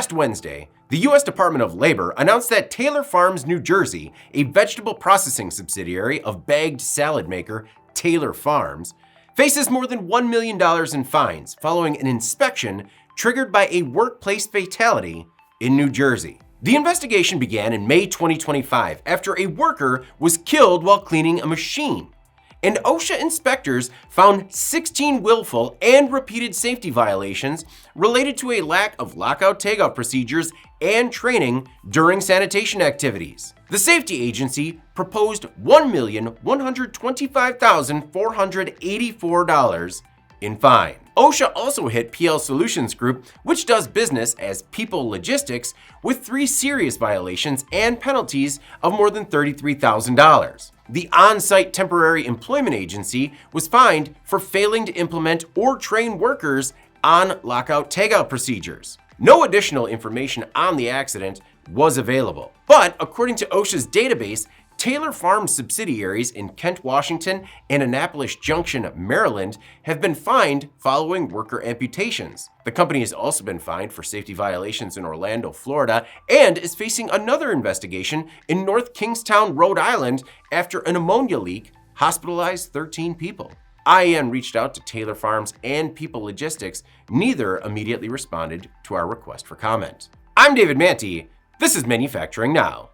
Last Wednesday, the U.S. Department of Labor announced that Taylor Farms, New Jersey, a vegetable processing subsidiary of bagged salad maker Taylor Farms, faces more than $1 million in fines following an inspection triggered by a workplace fatality in New Jersey. The investigation began in May 2025 after a worker was killed while cleaning a machine, and OSHA inspectors found 16 willful and repeated safety violations related to a lack of lockout tagout procedures and training during sanitation activities. The safety agency proposed $1,125,484 in fine. OSHA also hit PL Solutions Group, which does business as People Logistics, with 3 serious violations and penalties of more than $33,000. The on-site temporary employment agency was fined for failing to implement or train workers on lockout tagout procedures. No additional information on the accident was available, but according to OSHA's database, Taylor Farms subsidiaries in Kent, Washington, and Annapolis Junction, Maryland, have been fined following worker amputations. The company has also been fined for safety violations in Orlando, Florida, and is facing another investigation in North Kingstown, Rhode Island, after an ammonia leak hospitalized 13 people. IAN reached out to Taylor Farms and People Logistics. Neither immediately responded to our request for comment. I'm David Manti. This is Manufacturing Now.